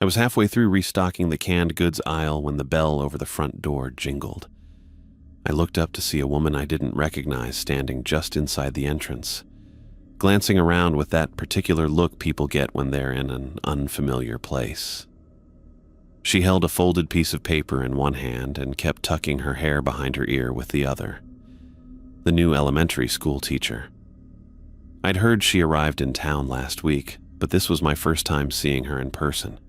I was halfway through restocking the canned goods aisle when the bell over the front door jingled. I looked up to see a woman I didn't recognize standing just inside the entrance, glancing around with that particular look people get when they're in an unfamiliar place. She held a folded piece of paper in one hand and kept tucking her hair behind her ear with the other. The new elementary school teacher. I'd heard she arrived in town last week, but this was my first time seeing her in person.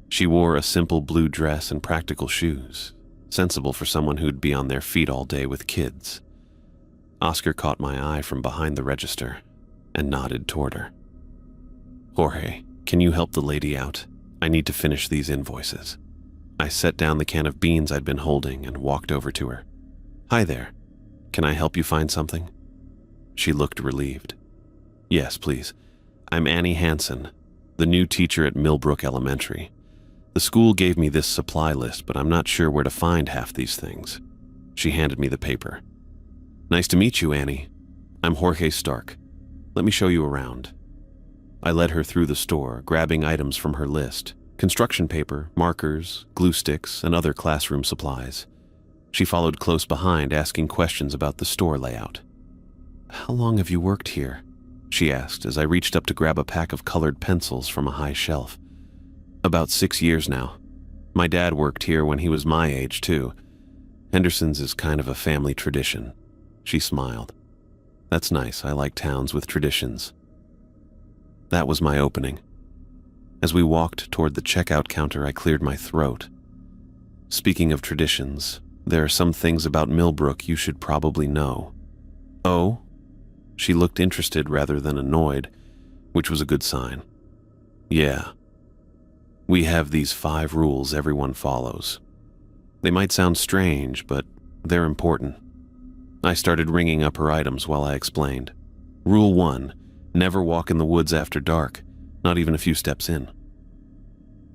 She wore a simple blue dress and practical shoes, sensible for someone who'd be on their feet all day with kids. Oscar caught my eye from behind the register and nodded toward her. "Jorge, can you help the lady out? I need to finish these invoices." I set down the can of beans I'd been holding and walked over to her. "Hi there. Can I help you find something?" She looked relieved. "Yes, please. I'm Annie Hansen, the new teacher at Millbrook Elementary. The school gave me this supply list, but I'm not sure where to find half these things." She handed me the paper. "Nice to meet you, Annie. I'm Jorge Stark. Let me show you around." I led her through the store, grabbing items from her list: construction paper, markers, glue sticks, and other classroom supplies. She followed close behind, asking questions about the store layout. "How long have you worked here?" she asked as I reached up to grab a pack of colored pencils from a high shelf. "About 6 years now. My dad worked here when he was my age, too. Henderson's is kind of a family tradition." She smiled. "That's nice. I like towns with traditions." That was my opening. As we walked toward the checkout counter, I cleared my throat. "Speaking of traditions, there are some things about Millbrook you should probably know." "Oh?" She looked interested rather than annoyed, which was a good sign. "Yeah. We have these 5 rules everyone follows. They might sound strange, but they're important." I started ringing up her items while I explained. "Rule 1, never walk in the woods after dark, not even a few steps in."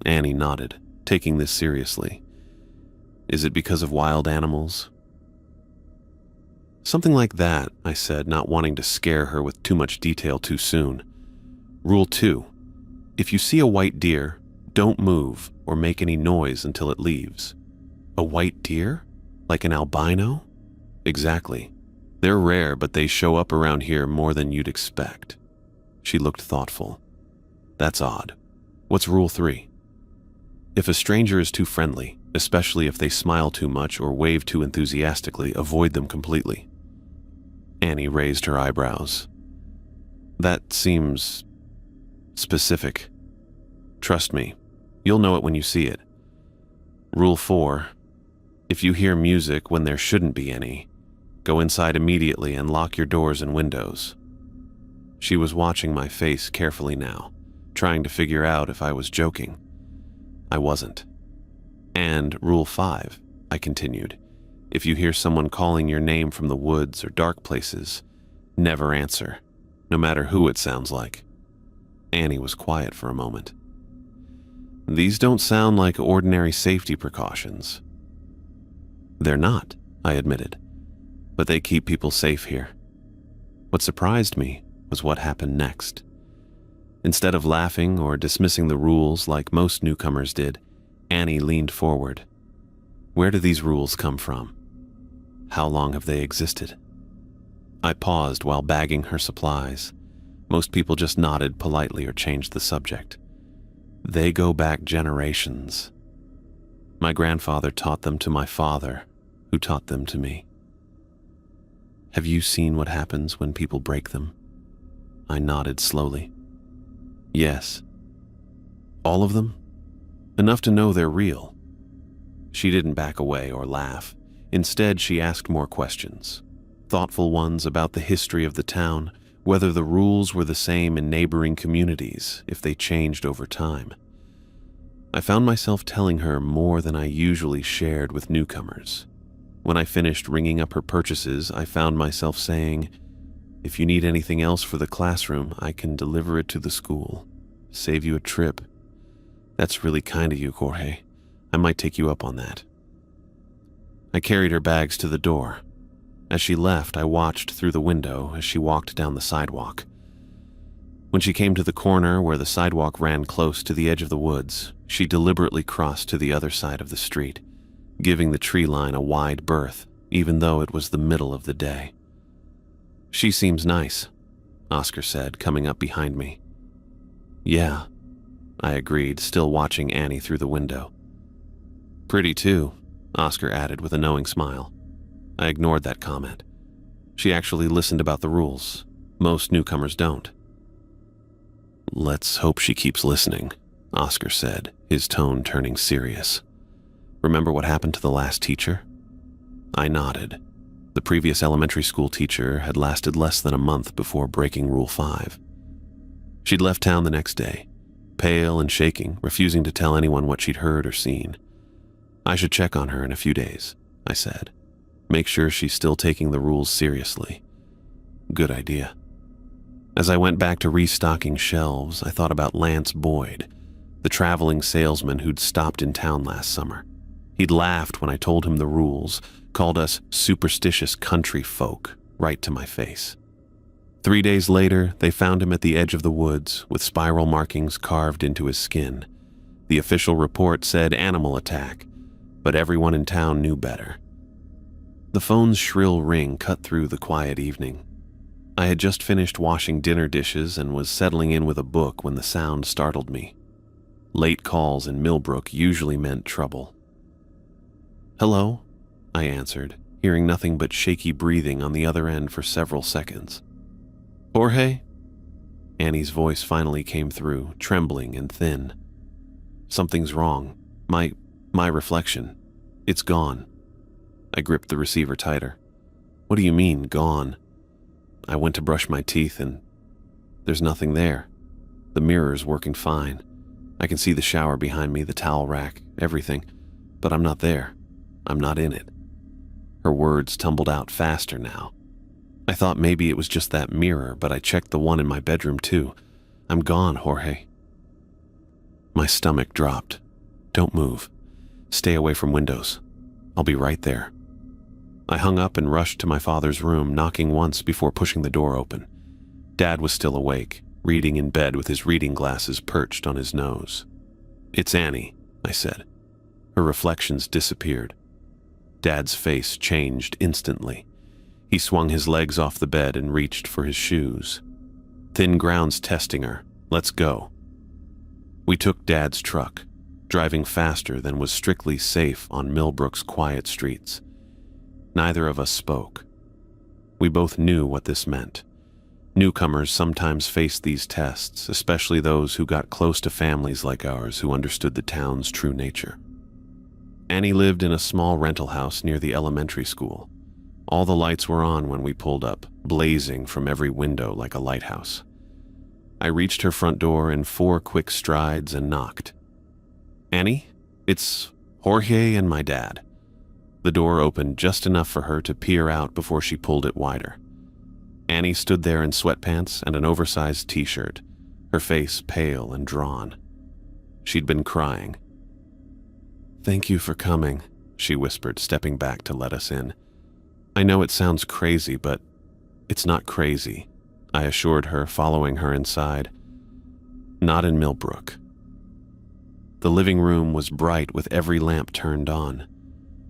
Annie nodded, taking this seriously. "Is it because of wild animals?" "Something like that," I said, not wanting to scare her with too much detail too soon. "Rule 2, if you see a white deer, don't move or make any noise until it leaves." "A white deer? Like an albino?" "Exactly. They're rare, but they show up around here more than you'd expect." She looked thoughtful. "That's odd. What's rule 3? If a stranger is too friendly, especially if they smile too much or wave too enthusiastically, avoid them completely." Annie raised her eyebrows. "That seems specific. Trust me, you'll know it when you see it." Rule 4, if you hear music when there shouldn't be any, go inside immediately and lock your doors and windows. She was watching my face carefully now, trying to figure out if I was joking. I wasn't. "And rule 5, I continued, if you hear someone calling your name from the woods or dark places, never answer, no matter who it sounds like." Annie was quiet for a moment. "These don't sound like ordinary safety precautions." "They're not," I admitted, "but they keep people safe here." What surprised me was what happened next. Instead of laughing or dismissing the rules like most newcomers did, Annie leaned forward. "Where do these rules come from? How long have they existed?" I paused while bagging her supplies. Most people just nodded politely or changed the subject. "They go back generations. My grandfather taught them to my father, who taught them to me." "Have you seen what happens when people break them?" I nodded slowly. "Yes." "All of them? Enough to know they're real?" She didn't back away or laugh. Instead, she asked more questions. Thoughtful ones about the history of the town, whether the rules were the same in neighboring communities, if they changed over time. I found myself telling her more than I usually shared with newcomers. When I finished ringing up her purchases, I found myself saying, "If you need anything else for the classroom, I can deliver it to the school. Save you a trip." "That's really kind of you, Jorge. I might take you up on that." I carried her bags to the door. As she left, I watched through the window as she walked down the sidewalk. When she came to the corner where the sidewalk ran close to the edge of the woods, she deliberately crossed to the other side of the street, giving the tree line a wide berth, even though it was the middle of the day. "She seems nice," Oscar said, coming up behind me. "Yeah," I agreed, still watching Annie through the window. "Pretty too," Oscar added with a knowing smile. I ignored that comment. She actually listened about the rules. Most newcomers don't. "Let's hope she keeps listening," Oscar said, his tone turning serious. "Remember what happened to the last teacher?" I nodded. The previous elementary school teacher had lasted less than a month before breaking Rule 5. She'd left town the next day, pale and shaking, refusing to tell anyone what she'd heard or seen. "I should check on her in a few days," I said. "Make sure she's still taking the rules seriously." Good idea. As I went back to restocking shelves, I thought about Lance Boyd, the traveling salesman who'd stopped in town last summer. He'd laughed when I told him the rules, called us superstitious country folk, right to my face. 3 days later, they found him at the edge of the woods with spiral markings carved into his skin. The official report said animal attack, but everyone in town knew better. The phone's shrill ring cut through the quiet evening. I had just finished washing dinner dishes and was settling in with a book when the sound startled me. Late calls in Millbrook usually meant trouble. "Hello?" I answered, hearing nothing but shaky breathing on the other end for several seconds. "Jorge?" Annie's voice finally came through, trembling and thin. "Something's wrong. My reflection. It's gone." I gripped the receiver tighter. "What do you mean, gone?" I went to brush my teeth and there's nothing there. The mirror's working fine. I can see the shower behind me, the towel rack, everything, but I'm not there. I'm not in it. Her words tumbled out faster now. I thought maybe it was just that mirror, but I checked the one in my bedroom too. "I'm gone, Jorge." My stomach dropped. "Don't move. Stay away from windows. I'll be right there." I hung up and rushed to my father's room, knocking once before pushing the door open. Dad was still awake, reading in bed with his reading glasses perched on his nose. "It's Annie," I said. Her reflections disappeared. Dad's face changed instantly. He swung his legs off the bed and reached for his shoes. "Thin ground's testing her. Let's go." We took Dad's truck, driving faster than was strictly safe on Millbrook's quiet streets. Neither of us spoke. We both knew what this meant. Newcomers sometimes faced these tests, especially those who got close to families like ours who understood the town's true nature. Annie lived in a small rental house near the elementary school. All the lights were on when we pulled up, blazing from every window like a lighthouse. I reached her front door in 4 quick strides and knocked. "Annie, it's Jorge and my dad." The door opened just enough for her to peer out before she pulled it wider. Annie stood there in sweatpants and an oversized t-shirt, her face pale and drawn. She'd been crying. "Thank you for coming," she whispered, stepping back to let us in. "I know it sounds crazy, but it's not crazy," I assured her, following her inside. "Not in Millbrook." The living room was bright with every lamp turned on.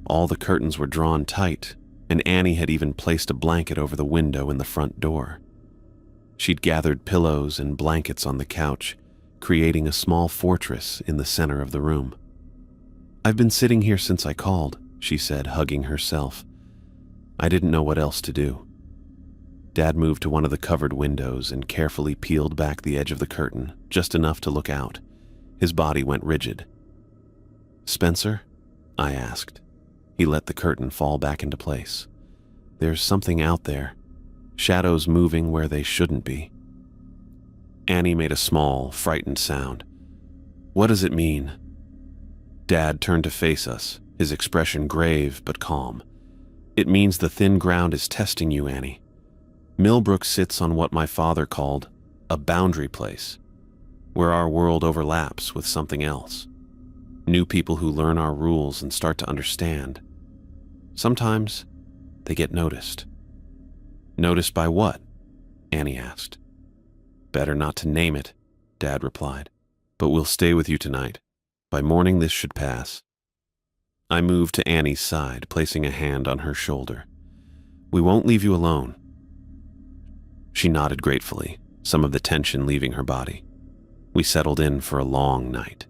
All the curtains were drawn tight, and Annie had even placed a blanket over the window in the front door. She'd gathered pillows and blankets on the couch, creating a small fortress in the center of the room. "I've been sitting here since I called," she said, hugging herself. I didn't know what else to do. Dad moved to one of the covered windows and carefully peeled back the edge of the curtain, just enough to look out. His body went rigid. "Spencer?" I asked. He let the curtain fall back into place. "There's something out there. Shadows moving where they shouldn't be." Annie made a small, frightened sound. "What does it mean?" Dad turned to face us, his expression grave but calm. "It means the thin ground is testing you, Annie. Millbrook sits on what my father called a boundary place, where our world overlaps with something else. New people who learn our rules and start to understand. Sometimes they get noticed." "Noticed by what?" Annie asked. Better not to name it, Dad replied. But we'll stay with you tonight. By morning this should pass. I moved to Annie's side, placing a hand on her shoulder. We won't leave you alone. She nodded gratefully, some of the tension leaving her body. We settled in for a long night.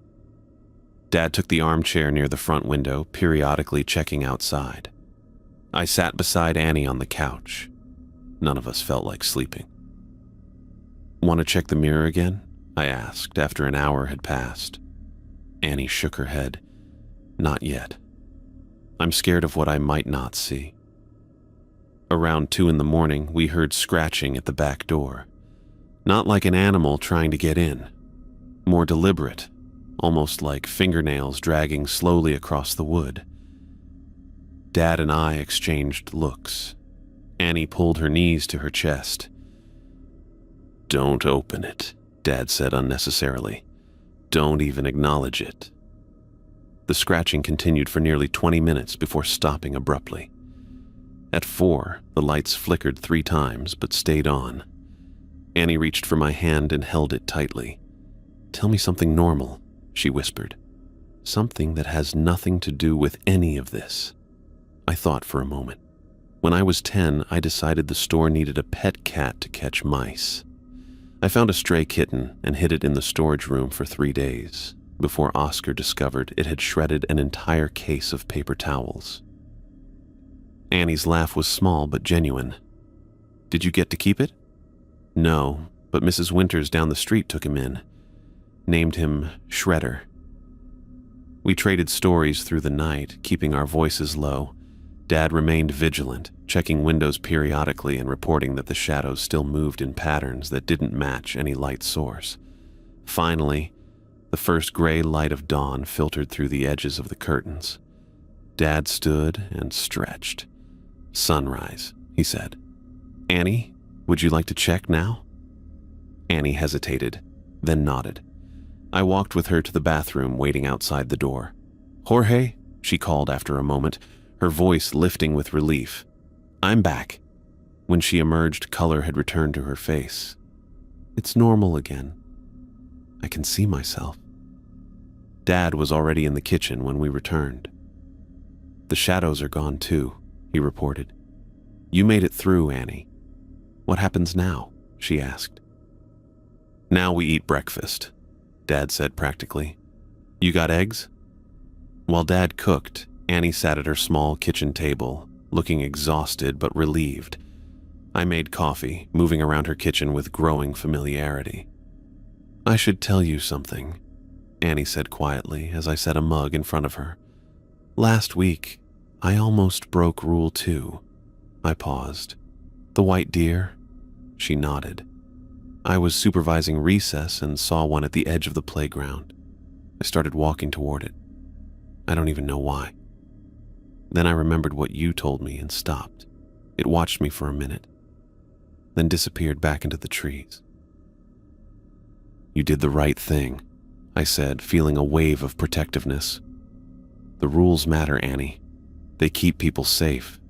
Dad took the armchair near the front window, periodically checking outside. I sat beside Annie on the couch. None of us felt like sleeping. Want to check the mirror again? I asked after an hour had passed. Annie shook her head. Not yet. I'm scared of what I might not see. Around 2 a.m, we heard scratching at the back door. Not like an animal trying to get in. More deliberate, almost like fingernails dragging slowly across the wood. Dad and I exchanged looks. Annie pulled her knees to her chest. Don't open it, Dad said unnecessarily. Don't even acknowledge it. The scratching continued for nearly 20 minutes before stopping abruptly. At 4, the lights flickered 3 times but stayed on. Annie reached for my hand and held it tightly. Tell me something normal, she whispered. Something that has nothing to do with any of this. I thought for a moment. When I was 10, I decided the store needed a pet cat to catch mice. I found a stray kitten and hid it in the storage room for 3 days, before Oscar discovered it had shredded an entire case of paper towels. Annie's laugh was small but genuine. Did you get to keep it? No, but Mrs. Winters down the street took him in. Named him Shredder. We traded stories through the night, keeping our voices low. Dad remained vigilant, checking windows periodically and reporting that the shadows still moved in patterns that didn't match any light source. Finally, the first gray light of dawn filtered through the edges of the curtains. Dad stood and stretched. Sunrise, he said. Annie, would you like to check now? Annie hesitated, then nodded. I walked with her to the bathroom, waiting outside the door. Jorge, she called after a moment, her voice lifting with relief. I'm back. When she emerged, color had returned to her face. It's normal again. I can see myself. Dad was already in the kitchen when we returned. The shadows are gone too, he reported. You made it through, Annie. What happens now? She asked. Now we eat breakfast, Dad said practically. You got eggs? While Dad cooked, Annie sat at her small kitchen table, looking exhausted but relieved. I made coffee, moving around her kitchen with growing familiarity. I should tell you something, Annie said quietly as I set a mug in front of her. Last week, I almost broke Rule 2. I paused. The white deer? She nodded. I was supervising recess and saw one at the edge of the playground. I started walking toward it. I don't even know why. Then I remembered what you told me and stopped. It watched me for a minute, then disappeared back into the trees. You did the right thing, I said, feeling a wave of protectiveness. The rules matter, Annie. They keep people safe.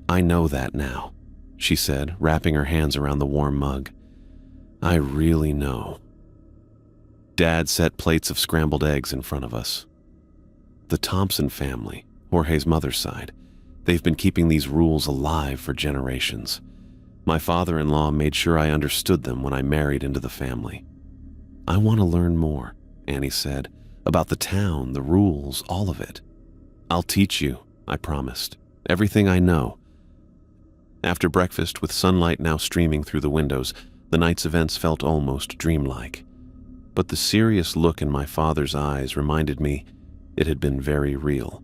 I know that now, she said, wrapping her hands around the warm mug. I really know. Dad set plates of scrambled eggs in front of us. The Thompson family, Jorge's mother's side, they've been keeping these rules alive for generations. My father-in-law made sure I understood them when I married into the family. I want to learn more, Annie said, about the town, the rules, all of it. I'll teach you, I promised, everything I know. After breakfast, with sunlight now streaming through the windows, the night's events felt almost dreamlike. But the serious look in my father's eyes reminded me it had been very real.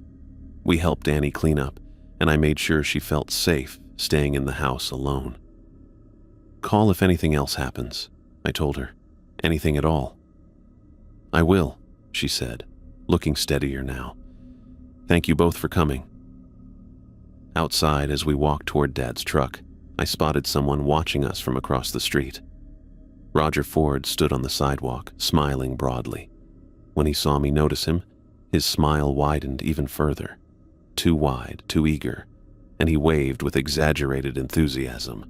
We helped Annie clean up, and I made sure she felt safe staying in the house alone. Call if anything else happens, I told her. Anything at all. I will, she said, looking steadier now. Thank you both for coming. Outside, as we walked toward Dad's truck, I spotted someone watching us from across the street. Roger Ford stood on the sidewalk, smiling broadly. When he saw me notice him, his smile widened even further. Too wide, too eager, and he waved with exaggerated enthusiasm.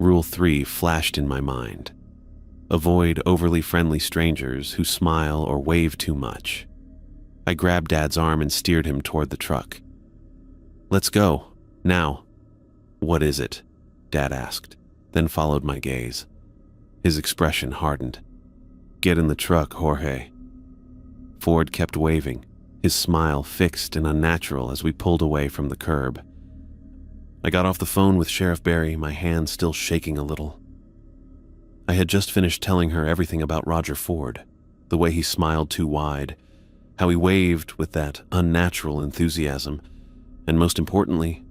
Rule 3 flashed in my mind. Avoid overly friendly strangers who smile or wave too much. I grabbed Dad's arm and steered him toward the truck. "Let's go, now." "What is it?" Dad asked, then followed my gaze. His expression hardened. "Get in the truck, Jorge." Ford kept waving, his smile fixed and unnatural as we pulled away from the curb. I got off the phone with Sheriff Barry, my hand still shaking a little. I had just finished telling her everything about Roger Ford, the way he smiled too wide, how he waved with that unnatural enthusiasm, and most importantly,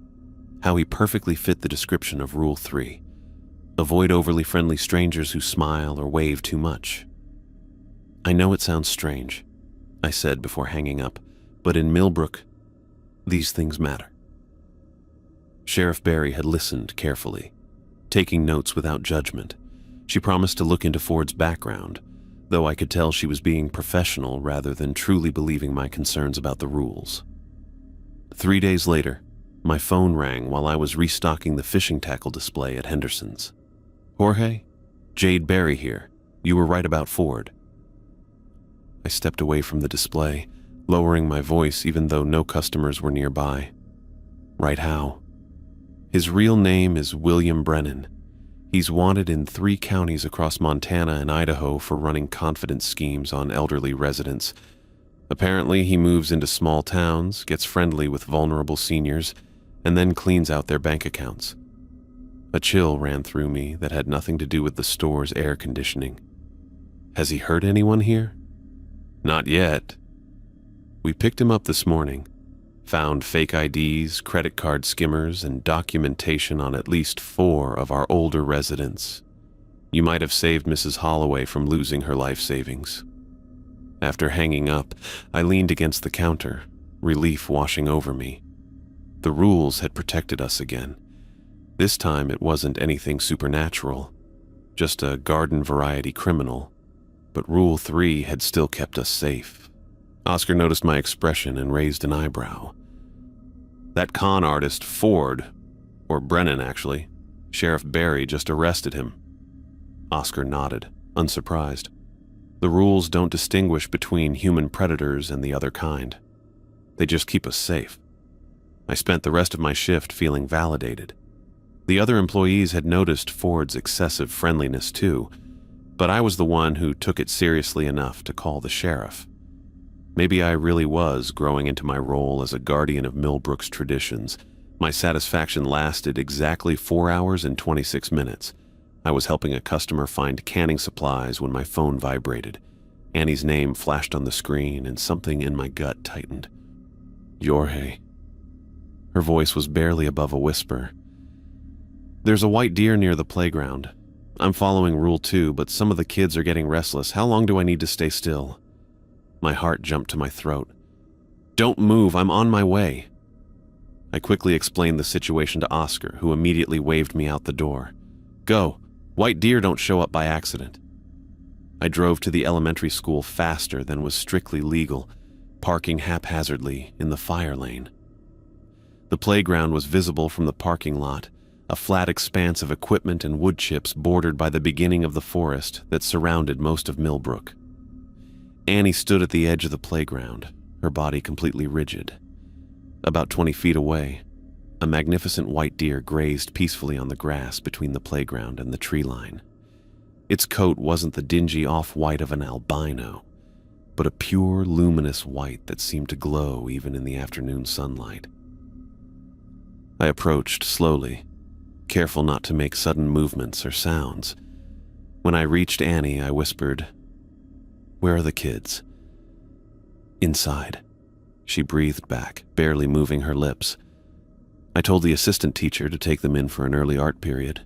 how he perfectly fit the description of Rule 3. Avoid overly friendly strangers who smile or wave too much. "I know it sounds strange," I said before hanging up, "but in Millbrook, these things matter." Sheriff Barry had listened carefully, taking notes without judgment. She promised to look into Ford's background, though I could tell she was being professional rather than truly believing my concerns about the rules. 3 days later, my phone rang while I was restocking the fishing tackle display at Henderson's. "Jorge, Jade Barry here. You were right about Ford." I stepped away from the display, lowering my voice even though no customers were nearby. "Right how?" "His real name is William Brennan. He's wanted in 3 counties across Montana and Idaho for running confidence schemes on elderly residents. Apparently, he moves into small towns, gets friendly with vulnerable seniors, and then cleans out their bank accounts." A chill ran through me that had nothing to do with the store's air conditioning. "Has he hurt anyone here?" "Not yet. We picked him up this morning. Found fake IDs, credit card skimmers, and documentation on at least 4 of our older residents. You might have saved Mrs. Holloway from losing her life savings." After hanging up, I leaned against the counter, relief washing over me. The rules had protected us again. This time it wasn't anything supernatural, just a garden variety criminal, but Rule 3 had still kept us safe. Oscar noticed my expression and raised an eyebrow. "That con artist, Ford, or Brennan actually, Sheriff Barry just arrested him." Oscar nodded, unsurprised. "The rules don't distinguish between human predators and the other kind. They just keep us safe." I spent the rest of my shift feeling validated. The other employees had noticed Ford's excessive friendliness too, but I was the one who took it seriously enough to call the sheriff. Maybe I really was growing into my role as a guardian of Millbrook's traditions. My satisfaction lasted exactly 4 hours and 26 minutes. I was helping a customer find canning supplies when my phone vibrated. Annie's name flashed on the screen and something in my gut tightened. "Jorge." Her voice was barely above a whisper. "There's a white deer near the playground. I'm following Rule 2, but some of the kids are getting restless. How long do I need to stay still?" My heart jumped to my throat. "Don't move, I'm on my way." I quickly explained the situation to Oscar, who immediately waved me out the door. "Go. White deer don't show up by accident." I drove to the elementary school faster than was strictly legal, parking haphazardly in the fire lane. The playground was visible from the parking lot, a flat expanse of equipment and wood chips bordered by the beginning of the forest that surrounded most of Millbrook. Annie stood at the edge of the playground, her body completely rigid. About 20 feet away, a magnificent white deer grazed peacefully on the grass between the playground and the tree line. Its coat wasn't the dingy off-white of an albino, but a pure, luminous white that seemed to glow even in the afternoon sunlight. I approached slowly, careful not to make sudden movements or sounds. When I reached Annie, I whispered, "Where are the kids?" "Inside," she breathed back, barely moving her lips. "I told the assistant teacher to take them in for an early art period."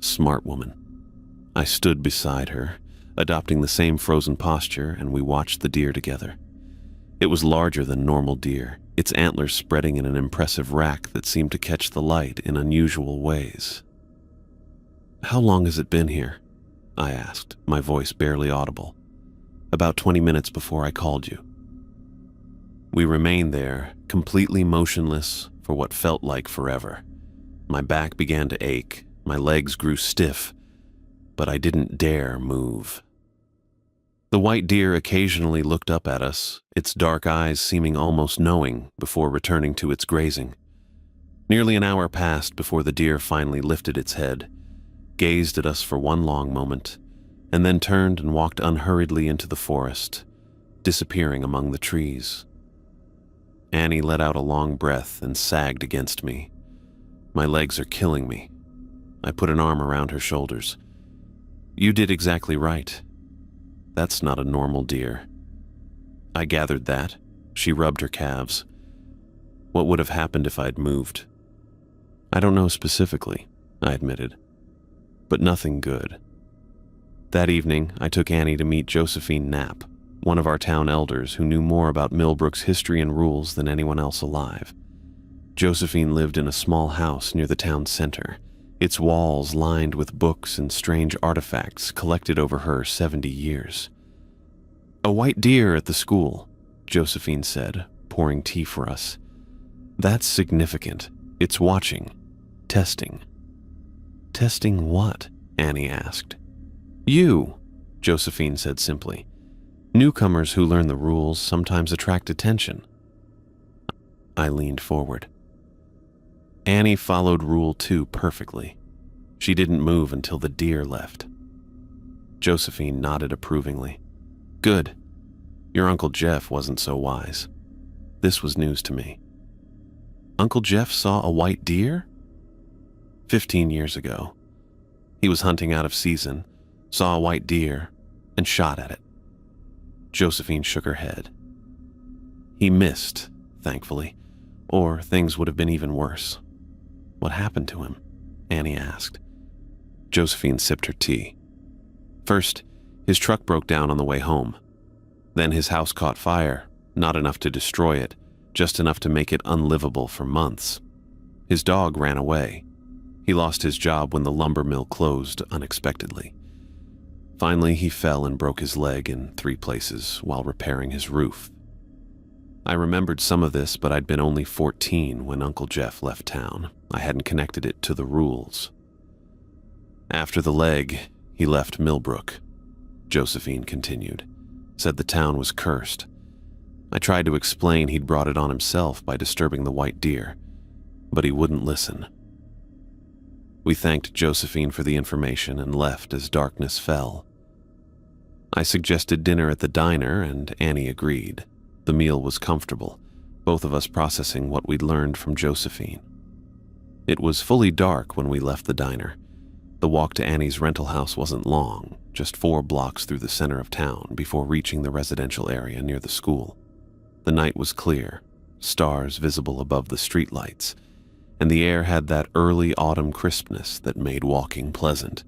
Smart woman. I stood beside her, adopting the same frozen posture, and we watched the deer together. It was larger than normal deer, its antlers spreading in an impressive rack that seemed to catch the light in unusual ways. "How long has it been here?" I asked, my voice barely audible. "About 20 minutes before I called you." We remained there, completely motionless for what felt like forever. My back began to ache, My legs grew stiff, but I didn't dare move. The white deer occasionally looked up at us, its dark eyes seeming almost knowing before returning to its grazing. Nearly an hour passed before the deer finally lifted its head, gazed at us for one long moment, and then turned and walked unhurriedly into the forest, disappearing among the trees. Annie let out a long breath and sagged against me. My legs are killing me. I put an arm around her shoulders. You did exactly right. That's not a normal deer. I gathered that. She rubbed her calves. What would have happened if I'd moved? I don't know specifically, I admitted, but nothing good. That evening, I took Annie to meet Josephine Knapp, one of our town elders who knew more about Millbrook's history and rules than anyone else alive. Josephine lived in a small house near the town center, its walls lined with books and strange artifacts collected over her 70 years. A white deer at the school, Josephine said, pouring tea for us. That's significant. It's watching. Testing. Testing what? Annie asked. You, Josephine said simply. Newcomers who learn the rules sometimes attract attention. I leaned forward. Annie followed Rule 2 perfectly. She didn't move until the deer left. Josephine nodded approvingly. Good. Your Uncle Jeff wasn't so wise. This was news to me. Uncle Jeff saw a white deer? 15 years ago. He was hunting out of season, saw a white deer, and shot at it. Josephine shook her head. He missed, thankfully, or things would have been even worse. What happened to him? Annie asked. Josephine sipped her tea. First, his truck broke down on the way home. Then his house caught fire, not enough to destroy it, just enough to make it unlivable for months. His dog ran away. He lost his job when the lumber mill closed unexpectedly. Finally, he fell and broke his leg in 3 places while repairing his roof. I remembered some of this, but I'd been only 14 when Uncle Jeff left town. I hadn't connected it to the rules. After the leg, he left Millbrook, Josephine continued. Said the town was cursed. I tried to explain he'd brought it on himself by disturbing the white deer, but he wouldn't listen. We thanked Josephine for the information and left as darkness fell. I suggested dinner at the diner, and Annie agreed. The meal was comfortable, both of us processing what we'd learned from Josephine. It was fully dark when we left the diner. The walk to Annie's rental house wasn't long, just 4 blocks through the center of town before reaching the residential area near the school. The night was clear, stars visible above the streetlights, and the air had that early autumn crispness that made walking pleasant.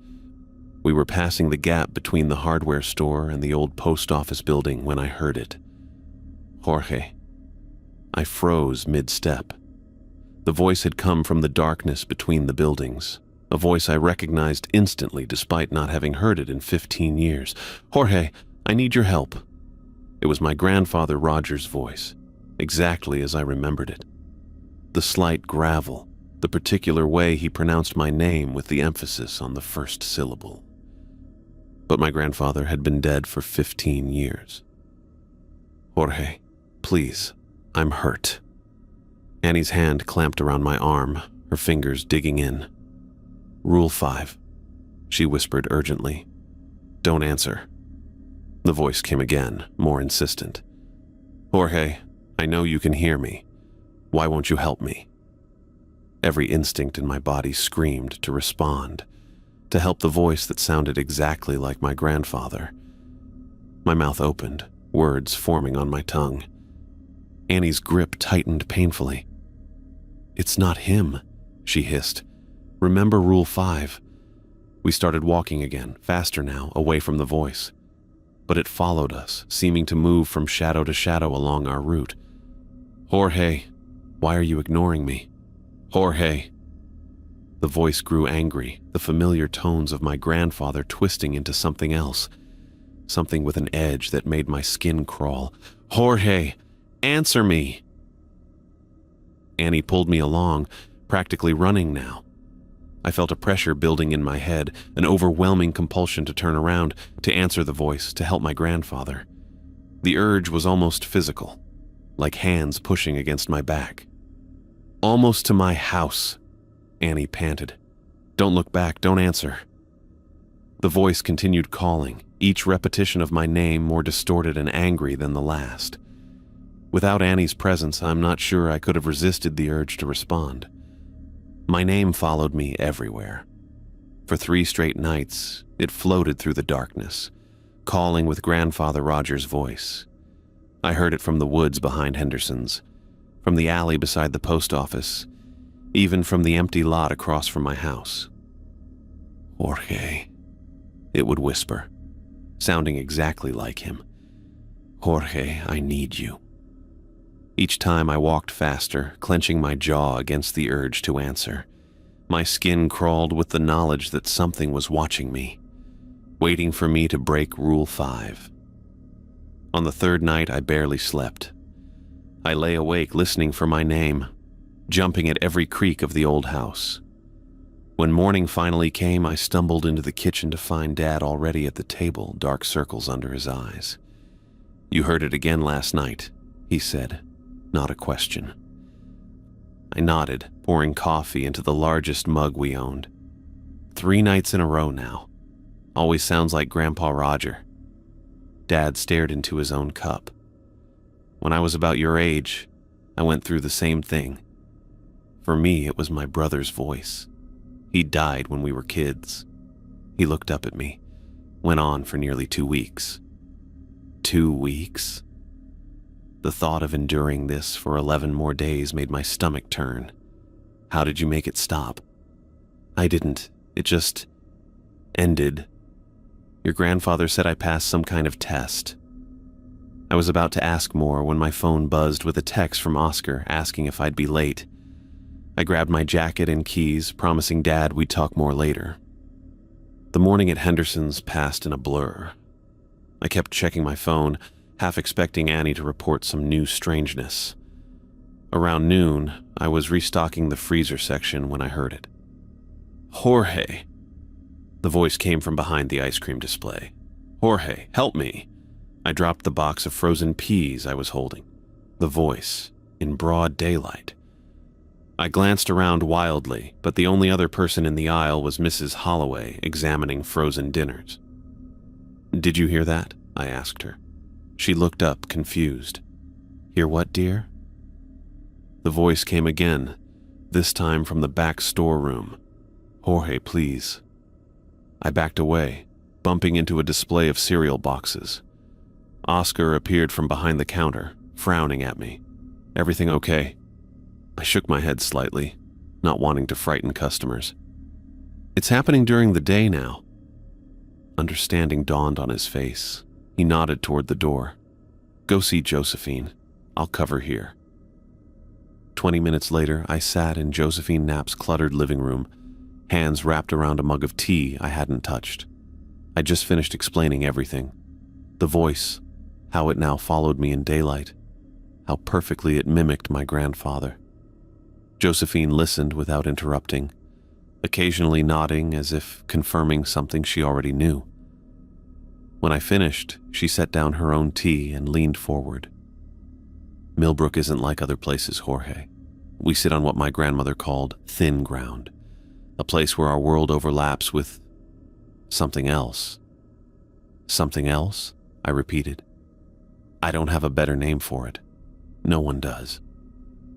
We were passing the gap between the hardware store and the old post office building when I heard it. Jorge. I froze mid-step. The voice had come from the darkness between the buildings, a voice I recognized instantly despite not having heard it in 15 years. Jorge, I need your help. It was my grandfather Roger's voice, exactly as I remembered it. The slight gravel, the particular way he pronounced my name with the emphasis on the first syllable. But my grandfather had been dead for 15 years. Jorge, please, I'm hurt. Annie's hand clamped around my arm, her fingers digging in. Rule 5, she whispered urgently. Don't answer. The voice came again, more insistent. Jorge, I know you can hear me. Why won't you help me? Every instinct in my body screamed to respond, to help the voice that sounded exactly like my grandfather. My mouth opened, words forming on my tongue. Annie's grip tightened painfully. It's not him, she hissed. Remember Rule 5. We started walking again, faster now, away from the voice. But it followed us, seeming to move from shadow to shadow along our route. Jorge, why are you ignoring me? Jorge. The voice grew angry, the familiar tones of my grandfather twisting into something else, something with an edge that made my skin crawl. Jorge, answer me! Annie pulled me along, practically running now. I felt a pressure building in my head, an overwhelming compulsion to turn around, to answer the voice, to help my grandfather. The urge was almost physical, like hands pushing against my back. "Almost to my house," Annie panted. "Don't look back, don't answer." The voice continued calling, each repetition of my name more distorted and angry than the last. Without Annie's presence, I'm not sure I could have resisted the urge to respond. My name followed me everywhere. For 3 straight nights, it floated through the darkness, calling with Grandfather Roger's voice. I heard it from the woods behind Henderson's, from the alley beside the post office, even from the empty lot across from my house. "Jorge," it would whisper, sounding exactly like him. "Jorge, I need you." Each time I walked faster, clenching my jaw against the urge to answer. My skin crawled with the knowledge that something was watching me, waiting for me to break Rule 5. On the 3rd night, I barely slept. I lay awake listening for my name, jumping at every creak of the old house. When morning finally came, I stumbled into the kitchen to find Dad already at the table, dark circles under his eyes. "You heard it again last night," he said, not a question. I nodded, pouring coffee into the largest mug we owned. 3 nights in a row now. Always sounds like Grandpa Roger. Dad stared into his own cup. "When I was about your age, I went through the same thing. For me, it was my brother's voice. He died when we were kids." He looked up at me, went on for nearly 2 weeks. 2 weeks? The thought of enduring this for 11 more days made my stomach turn. "How did you make it stop?" "I didn't. It just ended. Your grandfather said I passed some kind of test." I was about to ask more when my phone buzzed with a text from Oscar asking if I'd be late. I grabbed my jacket and keys, promising Dad we'd talk more later. The morning at Henderson's passed in a blur. I kept checking my phone, half expecting Annie to report some new strangeness. Around noon, I was restocking the freezer section when I heard it. "Jorge!" The voice came from behind the ice cream display. "Jorge, help me!" I dropped the box of frozen peas I was holding. The voice, in broad daylight. I glanced around wildly, but the only other person in the aisle was Mrs. Holloway examining frozen dinners. "Did you hear that?" I asked her. She looked up, confused. "Hear what, dear?" The voice came again, this time from the back storeroom. "Jorge, please." I backed away, bumping into a display of cereal boxes. Oscar appeared from behind the counter, frowning at me. "Everything okay?" I shook my head slightly, not wanting to frighten customers. "It's happening during the day now." Understanding dawned on his face. He nodded toward the door. "Go see Josephine. I'll cover here." 20 minutes later, I sat in Josephine Knapp's cluttered living room, hands wrapped around a mug of tea I hadn't touched. I just finished explaining everything. The voice, how it now followed me in daylight, how perfectly it mimicked my grandfather. Josephine listened without interrupting, occasionally nodding as if confirming something she already knew. When I finished, she set down her own tea and leaned forward. "Millbrook isn't like other places, Jorge. We sit on what my grandmother called thin ground, a place where our world overlaps with something else." "Something else?" I repeated. "I don't have a better name for it. No one does.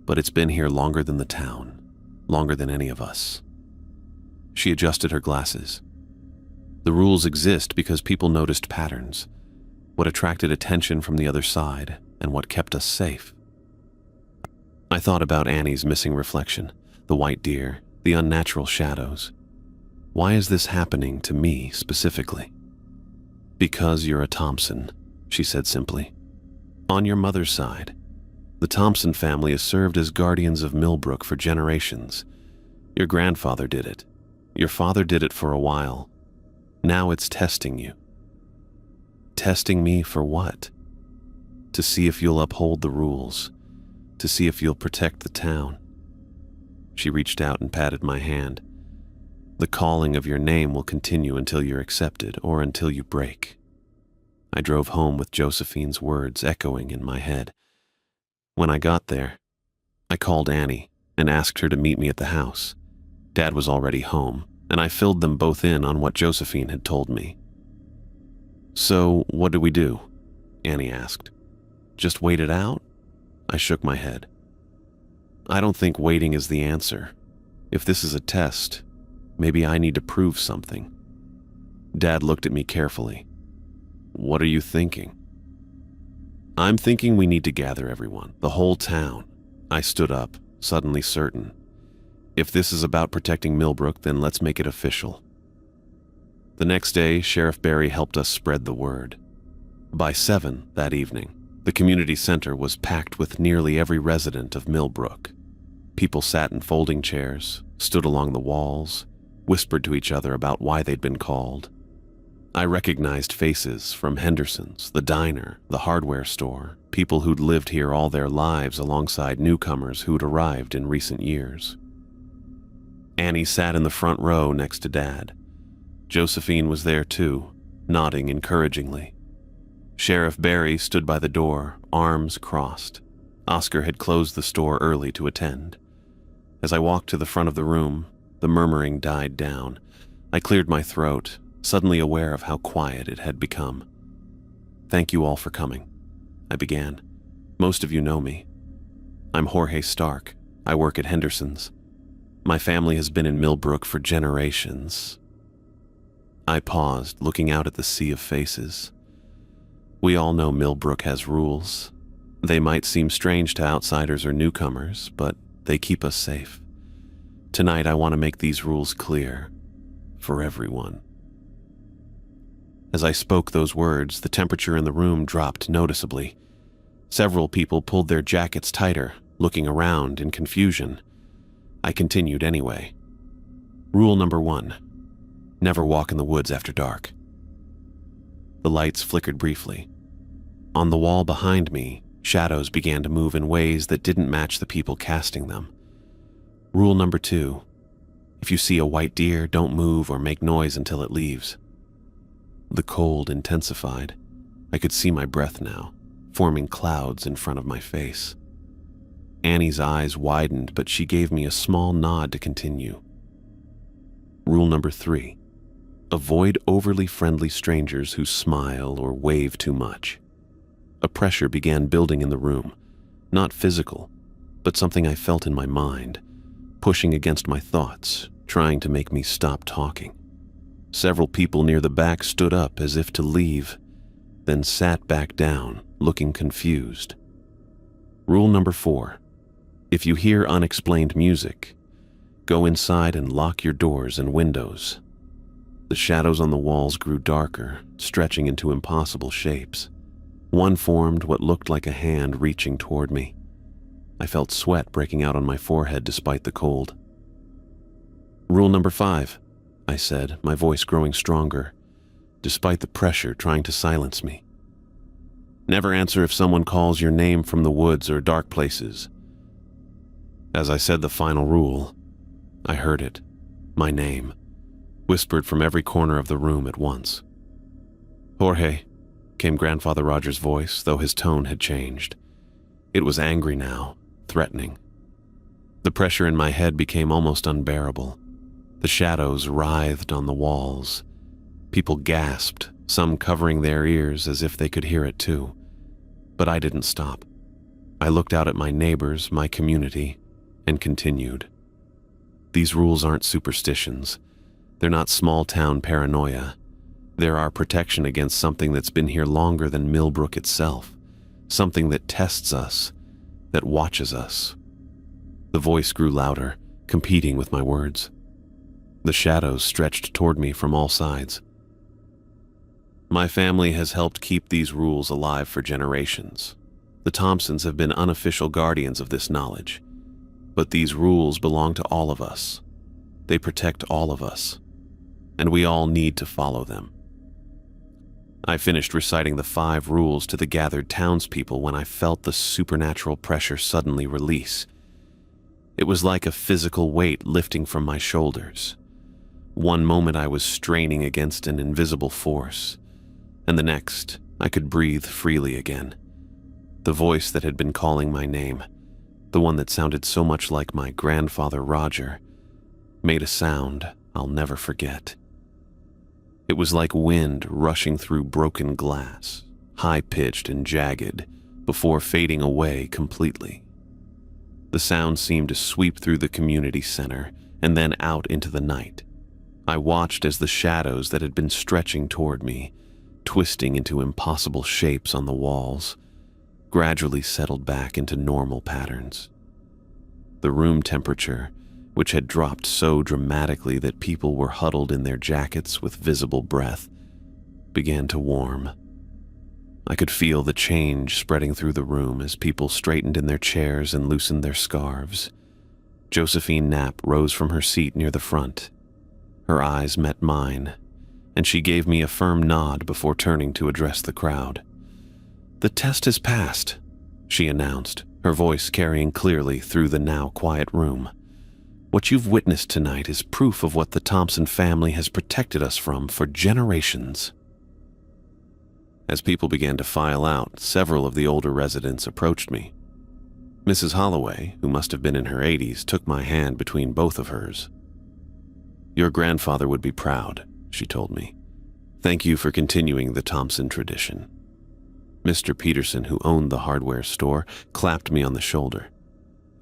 But it's been here longer than the town, longer than any of us." She adjusted her glasses. "The rules exist because people noticed patterns, what attracted attention from the other side, and what kept us safe." I thought about Annie's missing reflection, the white deer, the unnatural shadows. Why is this happening to me specifically? "Because you're a Thompson," she said simply. "On your mother's side. The Thompson family has served as guardians of Millbrook for generations. Your grandfather did it. Your father did it for a while. Now it's testing you." "Testing me for what?" "To see if you'll uphold the rules, to see if you'll protect the town." She reached out and patted my hand. The calling of your name will continue until you're accepted or until you break. I drove home with Josephine's words echoing in my head. When I got there, I called Annie and asked her to meet me at the house. Dad was already home, and I filled them both in on what Josephine had told me. "So, what do we do?" Annie asked. "Just wait it out?" I shook my head. "I don't think waiting is the answer. If this is a test, maybe I need to prove something." Dad looked at me carefully. "What are you thinking?" "I'm thinking we need to gather everyone, the whole town." I stood up, suddenly certain. If this is about protecting Millbrook, then let's make it official. The next day, Sheriff Barry helped us spread the word. By 7 that evening, the community center was packed with nearly every resident of Millbrook. People sat in folding chairs, stood along the walls, whispered to each other about why they'd been called. I recognized faces from Henderson's, the diner, the hardware store, people who'd lived here all their lives alongside newcomers who'd arrived in recent years. Annie sat in the front row next to Dad. Josephine was there too, nodding encouragingly. Sheriff Barry stood by the door, arms crossed. Oscar had closed the store early to attend. As I walked to the front of the room, the murmuring died down. I cleared my throat, suddenly aware of how quiet it had become. "Thank you all for coming," I began. "Most of you know me. I'm Jorge Stark. I work at Henderson's. My family has been in Millbrook for generations." I paused, looking out at the sea of faces. We all know Millbrook has rules. They might seem strange to outsiders or newcomers, but they keep us safe. Tonight, I want to make these rules clear for everyone. As I spoke those words, the temperature in the room dropped noticeably. Several people pulled their jackets tighter, looking around in confusion. I continued anyway. Rule number 1. Never walk in the woods after dark. The lights flickered briefly. On the wall behind me, shadows began to move in ways that didn't match the people casting them. Rule number 2. If you see a white deer, don't move or make noise until it leaves. The cold intensified. I could see my breath now, forming clouds in front of my face. Annie's eyes widened, but she gave me a small nod to continue. Rule number 3. Avoid overly friendly strangers who smile or wave too much. A pressure began building in the room, not physical, but something I felt in my mind, pushing against my thoughts, trying to make me stop talking. Several people near the back stood up as if to leave, then sat back down, looking confused. Rule number 4. If you hear unexplained music, go inside and lock your doors and windows. The shadows on the walls grew darker, stretching into impossible shapes. One formed what looked like a hand reaching toward me. I felt sweat breaking out on my forehead despite the cold. Rule number 5, I said, my voice growing stronger, despite the pressure trying to silence me. Never answer if someone calls your name from the woods or dark places. As I said the final rule, I heard it, my name, whispered from every corner of the room at once. "Jorge," came Grandfather Roger's voice, though his tone had changed. It was angry now, threatening. The pressure in my head became almost unbearable. The shadows writhed on the walls. People gasped, some covering their ears as if they could hear it too. But I didn't stop. I looked out at my neighbors, my community, and continued. These rules aren't superstitions. They're not small-town paranoia. They're our protection against something that's been here longer than Millbrook itself, something that tests us, that watches us. The voice grew louder, competing with my words. The shadows stretched toward me from all sides. My family has helped keep these rules alive for generations. The Thompsons have been unofficial guardians of this knowledge. But these rules belong to all of us. They protect all of us, and we all need to follow them. I finished reciting the 5 rules to the gathered townspeople when I felt the supernatural pressure suddenly release. It was like a physical weight lifting from my shoulders. One moment I was straining against an invisible force, and the next I could breathe freely again. The voice that had been calling my name, the one that sounded so much like my grandfather Roger, made a sound I'll never forget. It was like wind rushing through broken glass, high-pitched and jagged, before fading away completely. The sound seemed to sweep through the community center and then out into the night. I watched as the shadows that had been stretching toward me, twisting into impossible shapes on the walls, gradually settled back into normal patterns. The room temperature, which had dropped so dramatically that people were huddled in their jackets with visible breath, began to warm. I could feel the change spreading through the room as people straightened in their chairs and loosened their scarves. Josephine Knapp rose from her seat near the front. Her eyes met mine, and she gave me a firm nod before turning to address the crowd. "The test has passed," she announced, her voice carrying clearly through the now quiet room. "What you've witnessed tonight is proof of what the Thompson family has protected us from for generations." As people began to file out, several of the older residents approached me. Mrs. Holloway, who must have been in her 80s, took my hand between both of hers. "Your grandfather would be proud," she told me. "Thank you for continuing the Thompson tradition." Mr. Peterson, who owned the hardware store, clapped me on the shoulder.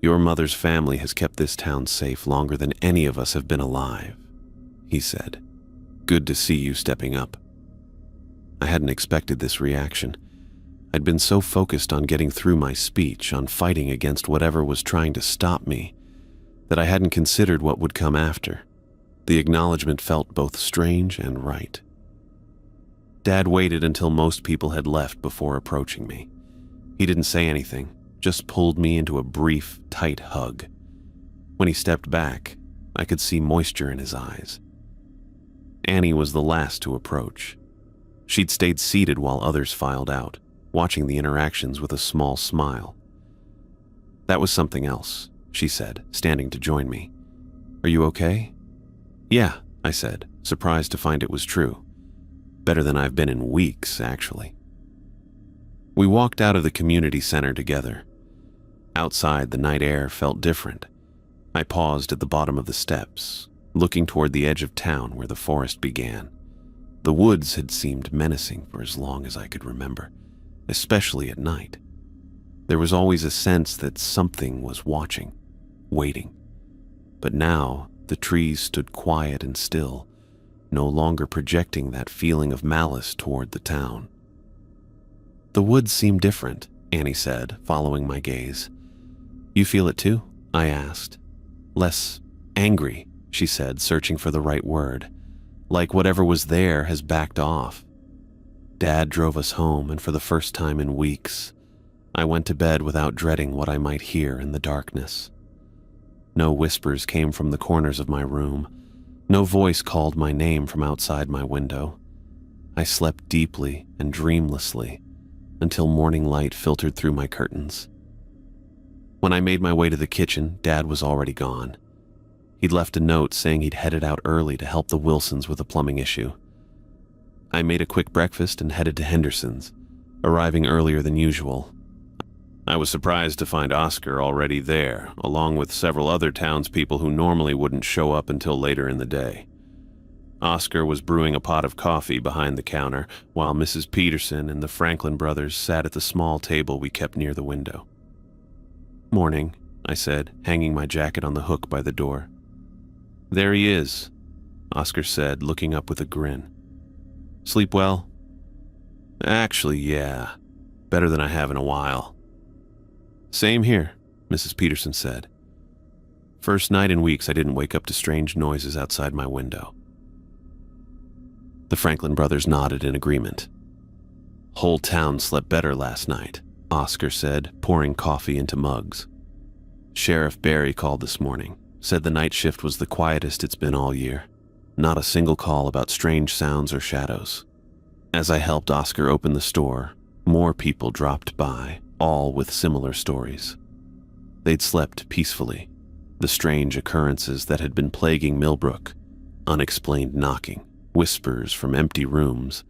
"Your mother's family has kept this town safe longer than any of us have been alive," he said. "Good to see you stepping up." I hadn't expected this reaction. I'd been so focused on getting through my speech, on fighting against whatever was trying to stop me, that I hadn't considered what would come after. The acknowledgement felt both strange and right. Dad waited until most people had left before approaching me. He didn't say anything, just pulled me into a brief, tight hug. When he stepped back, I could see moisture in his eyes. Annie was the last to approach. She'd stayed seated while others filed out, watching the interactions with a small smile. "That was something else," she said, standing to join me. "Are you okay?" "Yeah," I said, surprised to find it was true. Better than I've been in weeks, actually. We walked out of the community center together. Outside, the night air felt different. I paused at the bottom of the steps, looking toward the edge of town where the forest began. The woods had seemed menacing for as long as I could remember, especially at night. There was always a sense that something was watching, waiting. But now, the trees stood quiet and still, no longer projecting that feeling of malice toward the town. "The woods seem different," Annie said, following my gaze. "You feel it too?" I asked. "Less angry," she said, searching for the right word. "Like whatever was there has backed off." Dad drove us home, and for the first time in weeks, I went to bed without dreading what I might hear in the darkness. No whispers came from the corners of my room. No voice called my name from outside my window. I slept deeply and dreamlessly until morning light filtered through my curtains. When I made my way to the kitchen, Dad was already gone. He'd left a note saying he'd headed out early to help the Wilsons with a plumbing issue. I made a quick breakfast and headed to Henderson's, arriving earlier than usual. I was surprised to find Oscar already there, along with several other townspeople who normally wouldn't show up until later in the day. Oscar was brewing a pot of coffee behind the counter, while Mrs. Peterson and the Franklin brothers sat at the small table we kept near the window. "Morning," I said, hanging my jacket on the hook by the door. "There he is," Oscar said, looking up with a grin. "Sleep well?" "Actually, yeah. Better than I have in a while." "Same here," Mrs. Peterson said. "First night in weeks I didn't wake up to strange noises outside my window." The Franklin brothers nodded in agreement. "Whole town slept better last night," Oscar said, pouring coffee into mugs. "Sheriff Barry called this morning, said the night shift was the quietest it's been all year. Not a single call about strange sounds or shadows." As I helped Oscar open the store, more people dropped by, all with similar stories. They'd slept peacefully. The strange occurrences that had been plaguing Millbrook Unexplained knocking, whispers from empty rooms,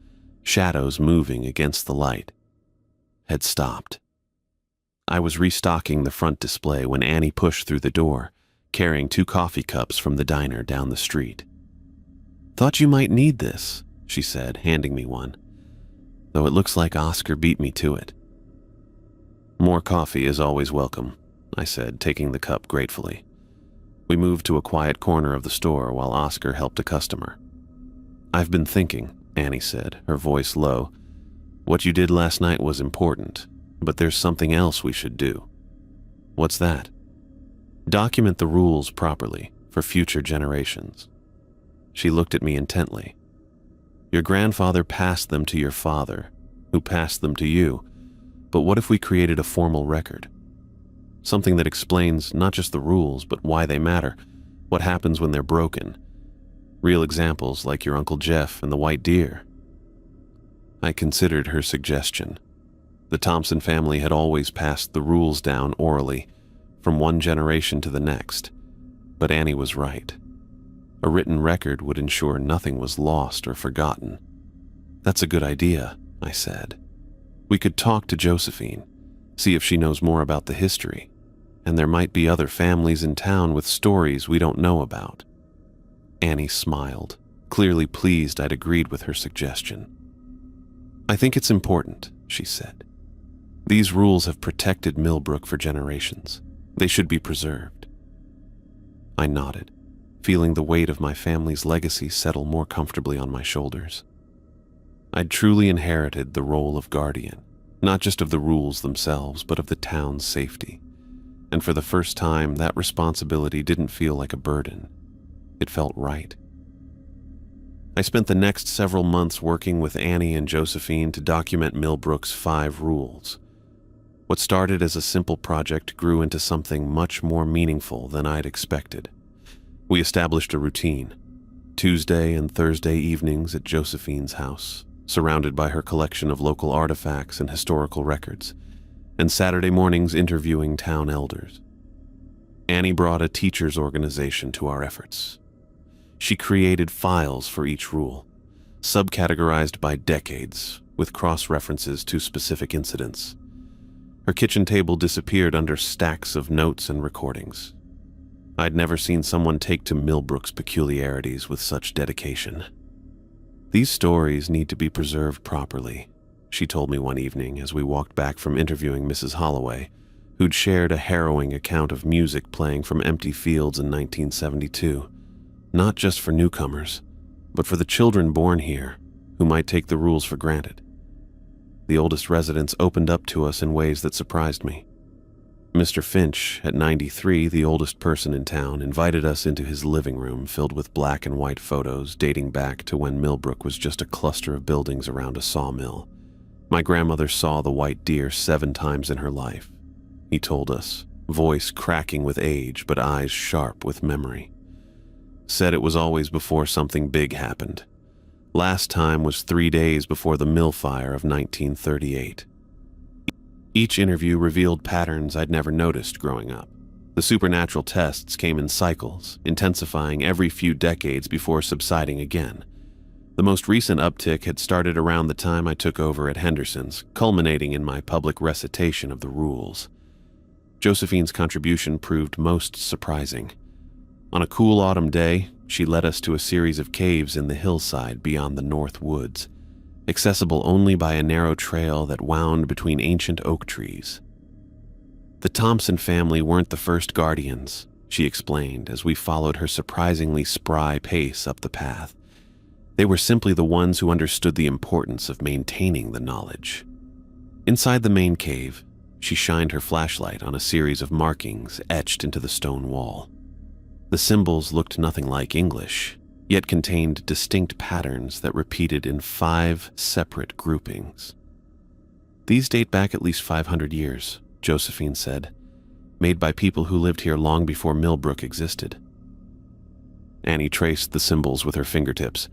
shadows moving against the light, had stopped. I was restocking the front display when Annie pushed through the door, carrying 2 coffee cups from the diner down the street. "Thought you might need this," she said, handing me one, though it looks like Oscar beat me to it. "More coffee is always welcome," I said, taking the cup gratefully. We moved to a quiet corner of the store while Oscar helped a customer. "I've been thinking," Annie said, her voice low. "What you did last night was important, but there's something else we should do." "What's that?" "Document the rules properly for future generations." She looked at me intently. "Your grandfather passed them to your father, who passed them to you, but what if we created a formal record? Something that explains not just the rules, but why they matter, what happens when they're broken. Real examples like your Uncle Jeff and the white deer." I considered her suggestion. The Thompson family had always passed the rules down orally, from one generation to the next. But Annie was right. A written record would ensure nothing was lost or forgotten. "That's a good idea," I said. "We could talk to Josephine, see if she knows more about the history, and there might be other families in town with stories we don't know about." Annie smiled, clearly pleased I'd agreed with her suggestion. "I think it's important," she said. "These rules have protected Millbrook for generations. They should be preserved." I nodded, feeling the weight of my family's legacy settle more comfortably on my shoulders. I'd truly inherited the role of guardian, not just of the rules themselves, but of the town's safety. And for the first time, that responsibility didn't feel like a burden. It felt right. I spent the next several months working with Annie and Josephine to document Millbrook's 5 rules. What started as a simple project grew into something much more meaningful than I'd expected. We established a routine: Tuesday and Thursday evenings at Josephine's house, surrounded by her collection of local artifacts and historical records, and Saturday mornings interviewing town elders. Annie brought a teachers' organization to our efforts. She created files for each rule, subcategorized by decades, with cross-references to specific incidents. Her kitchen table disappeared under stacks of notes and recordings. I'd never seen someone take to Millbrook's peculiarities with such dedication. "These stories need to be preserved properly," she told me one evening as we walked back from interviewing Mrs. Holloway, who'd shared a harrowing account of music playing from empty fields in 1972. Not just for newcomers, but for the children born here, who might take the rules for granted. The oldest residents opened up to us in ways that surprised me. Mr. Finch, at 93, the oldest person in town, invited us into his living room filled with black and white photos dating back to when Millbrook was just a cluster of buildings around a sawmill. "My grandmother saw the white deer 7 times in her life," he told us, voice cracking with age but eyes sharp with memory. "Said it was always before something big happened. Last time was 3 days before the mill fire of 1938. Each interview revealed patterns I'd never noticed growing up. The supernatural tests came in cycles, intensifying every few decades before subsiding again. The most recent uptick had started around the time I took over at Henderson's, culminating in my public recitation of the rules. Josephine's contribution proved most surprising. On a cool autumn day, she led us to a series of caves in the hillside beyond the North Woods, accessible only by a narrow trail that wound between ancient oak trees. "The Thompson family weren't the first guardians," she explained as we followed her surprisingly spry pace up the path. "They were simply the ones who understood the importance of maintaining the knowledge." Inside the main cave, she shined her flashlight on a series of markings etched into the stone wall. The symbols looked nothing like English, yet contained distinct patterns that repeated in 5 separate groupings. "These date back at least 500 years, Josephine said, "made by people who lived here long before Millbrook existed." Annie traced the symbols with her fingertips.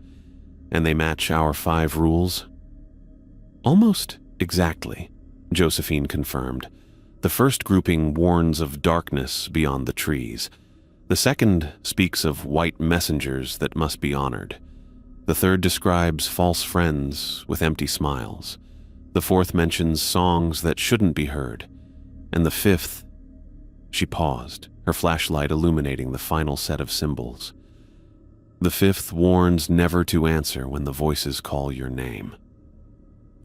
"And they match our 5 rules?" "Almost exactly," Josephine confirmed. "The first grouping warns of darkness beyond the trees. The second speaks of white messengers that must be honored. The third describes false friends with empty smiles. The fourth mentions songs that shouldn't be heard. And the fifth... She paused, her flashlight illuminating the final set of symbols. The fifth warns never to answer when the voices call your name.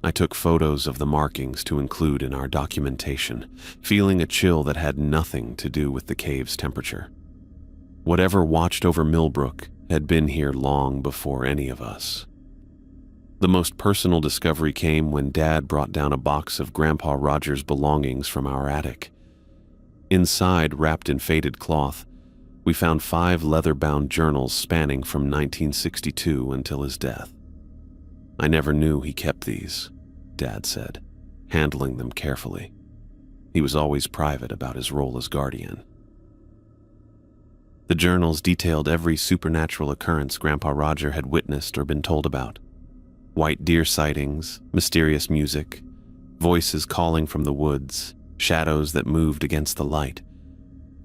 I took photos of the markings to include in our documentation, feeling a chill that had nothing to do with the cave's temperature. Whatever watched over Millbrook had been here long before any of us. The most personal discovery came when Dad brought down a box of Grandpa Roger's belongings from our attic. Inside, wrapped in faded cloth, we found 5 leather-bound journals spanning from 1962 until his death. I never knew he kept these, Dad said, handling them carefully. He was always private about his role as guardian. The journals detailed every supernatural occurrence Grandpa Roger had witnessed or been told about. White deer sightings, mysterious music, voices calling from the woods, shadows that moved against the light,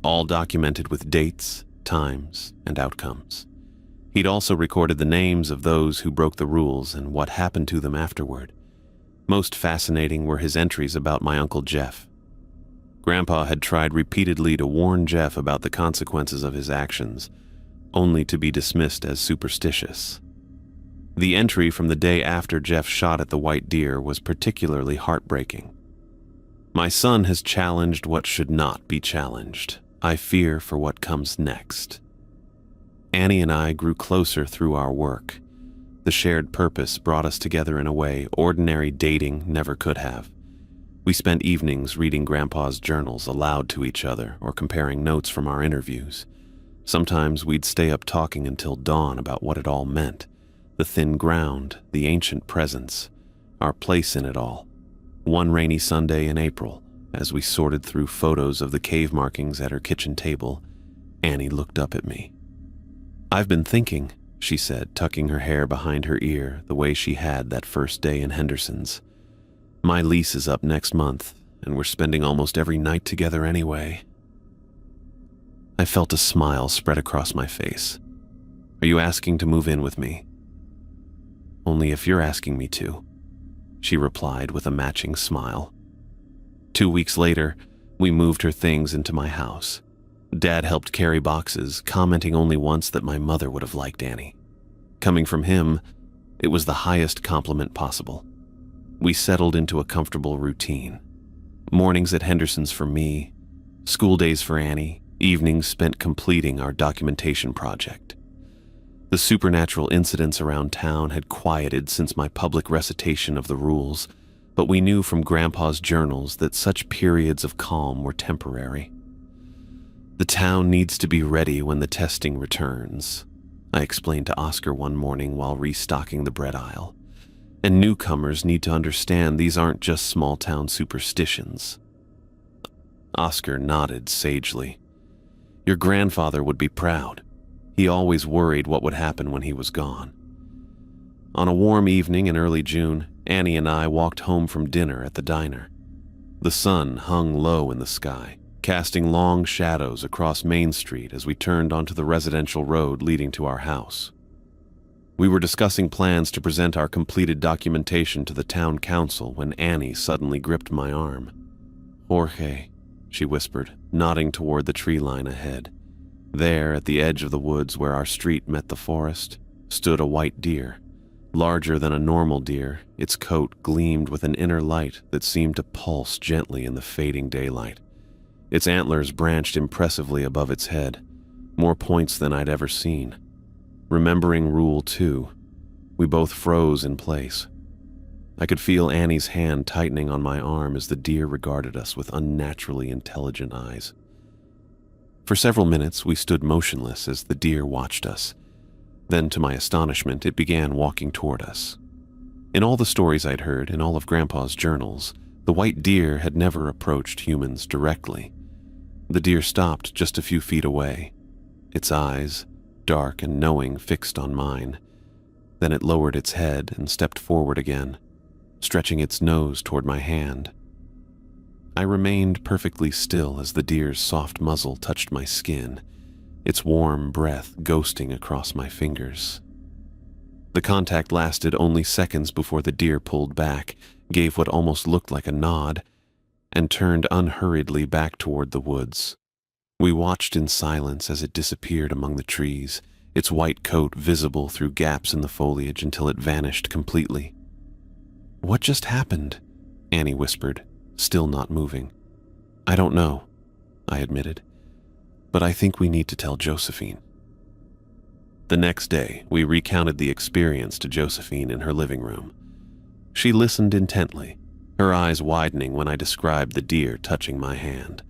all documented with dates, times, and outcomes. He'd also recorded the names of those who broke the rules and what happened to them afterward. Most fascinating were his entries about my Uncle Jeff. Grandpa had tried repeatedly to warn Jeff about the consequences of his actions, only to be dismissed as superstitious. The entry from the day after Jeff shot at the white deer was particularly heartbreaking. My son has challenged what should not be challenged. I fear for what comes next. Annie and I grew closer through our work. The shared purpose brought us together in a way ordinary dating never could have. We spent evenings reading Grandpa's journals aloud to each other or comparing notes from our interviews. Sometimes we'd stay up talking until dawn about what it all meant, the thin ground, the ancient presence, our place in it all. One rainy Sunday in April, as we sorted through photos of the cave markings at her kitchen table, Annie looked up at me. "I've been thinking," she said, tucking her hair behind her ear the way she had that first day in Henderson's. "My lease is up next month, and we're spending almost every night together anyway." I felt a smile spread across my face. "Are you asking to move in with me?" "Only if you're asking me to," she replied with a matching smile. 2 weeks later, we moved her things into my house. Dad helped carry boxes, commenting only once that my mother would have liked Annie. Coming from him, it was the highest compliment possible. We settled into a comfortable routine. Mornings at Henderson's for me, school days for Annie, evenings spent completing our documentation project. The supernatural incidents around town had quieted since my public recitation of the rules, but we knew from Grandpa's journals that such periods of calm were temporary. "The town needs to be ready when the testing returns," I explained to Oscar one morning while restocking the bread aisle. "And newcomers need to understand these aren't just small-town superstitions." Oscar nodded sagely. "Your grandfather would be proud. He always worried what would happen when he was gone." On a warm evening in early June, Annie and I walked home from dinner at the diner. The sun hung low in the sky, casting long shadows across Main Street as we turned onto the residential road leading to our house. We were discussing plans to present our completed documentation to the town council when Annie suddenly gripped my arm. "Jorge," she whispered, nodding toward the tree line ahead. There, at the edge of the woods where our street met the forest, stood a white deer. Larger than a normal deer, its coat gleamed with an inner light that seemed to pulse gently in the fading daylight. Its antlers branched impressively above its head, more points than I'd ever seen. Remembering Rule 2, we both froze in place. I could feel Annie's hand tightening on my arm as the deer regarded us with unnaturally intelligent eyes. For several minutes, we stood motionless as the deer watched us. Then, to my astonishment, it began walking toward us. In all the stories I'd heard, in all of Grandpa's journals, the white deer had never approached humans directly. The deer stopped just a few feet away, its eyes, dark and knowing, fixed on mine. Then it lowered its head and stepped forward again, stretching its nose toward my hand. I remained perfectly still as the deer's soft muzzle touched my skin, its warm breath ghosting across my fingers. The contact lasted only seconds before the deer pulled back, gave what almost looked like a nod, and turned unhurriedly back toward the woods. We watched in silence as it disappeared among the trees, its white coat visible through gaps in the foliage until it vanished completely. "What just happened?" Annie whispered, still not moving. "I don't know," I admitted, "but I think we need to tell Josephine." The next day, we recounted the experience to Josephine in her living room. She listened intently, her eyes widening when I described the deer touching my hand.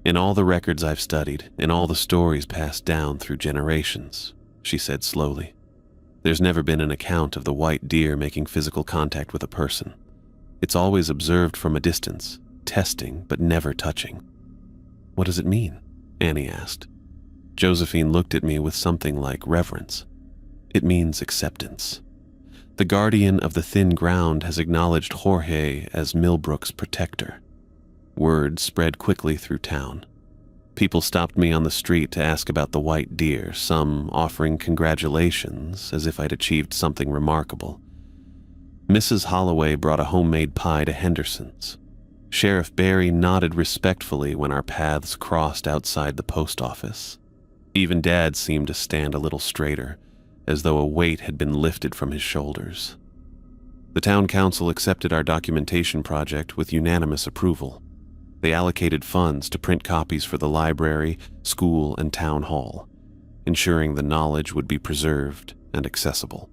"In all the records I've studied, in all the stories passed down through generations," she said slowly, "there's never been an account of the white deer making physical contact with a person. It's always observed from a distance, testing but never touching." "What does it mean?" Annie asked. Josephine looked at me with something like reverence. "It means acceptance. The guardian of the thin ground has acknowledged Jorge as Millbrook's protector." Word spread quickly through town. People stopped me on the street to ask about the white deer, some offering congratulations as if I'd achieved something remarkable. Mrs. Holloway brought a homemade pie to Henderson's. Sheriff Barry nodded respectfully when our paths crossed outside the post office. Even Dad seemed to stand a little straighter, as though a weight had been lifted from his shoulders. The town council accepted our documentation project with unanimous approval. They allocated funds to print copies for the library, school, and town hall, ensuring the knowledge would be preserved and accessible.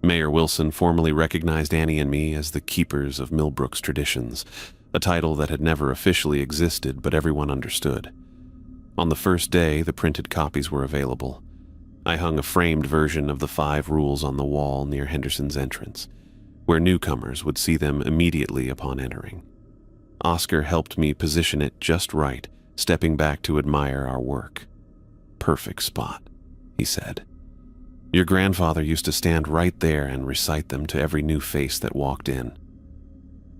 Mayor Wilson formally recognized Annie and me as the keepers of Millbrook's traditions, a title that had never officially existed but everyone understood. On the first day, the printed copies were available. I hung a framed version of the 5 rules on the wall near Henderson's entrance, where newcomers would see them immediately upon entering. Oscar helped me position it just right, stepping back to admire our work. "Perfect spot," he said. "Your grandfather used to stand right there and recite them to every new face that walked in."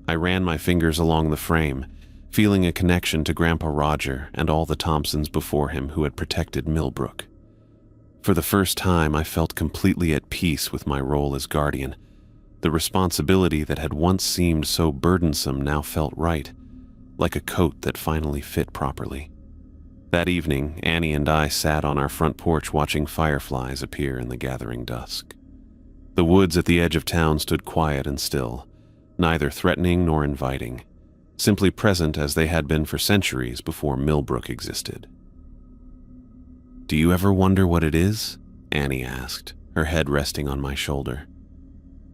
I ran my fingers along the frame, feeling a connection to Grandpa Roger and all the Thompsons before him who had protected Millbrook. For the first time, I felt completely at peace with my role as guardian. The responsibility that had once seemed so burdensome now felt right, like a coat that finally fit properly. That evening, Annie and I sat on our front porch watching fireflies appear in the gathering dusk. The woods at the edge of town stood quiet and still, neither threatening nor inviting, simply present as they had been for centuries before Millbrook existed. "Do you ever wonder what it is?" Annie asked, her head resting on my shoulder.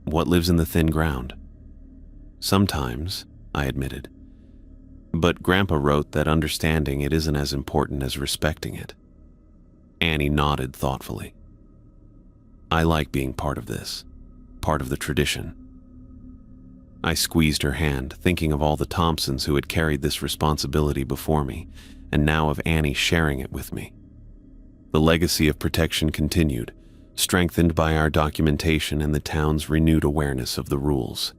"What lives in the thin ground?" "Sometimes," I admitted. "But Grandpa wrote that understanding it isn't as important as respecting it." Annie nodded thoughtfully. "I like being part of this, part of the tradition." I squeezed her hand, thinking of all the Thompsons who had carried this responsibility before me, and now of Annie sharing it with me. The legacy of protection continued, strengthened by our documentation and the town's renewed awareness of the rules.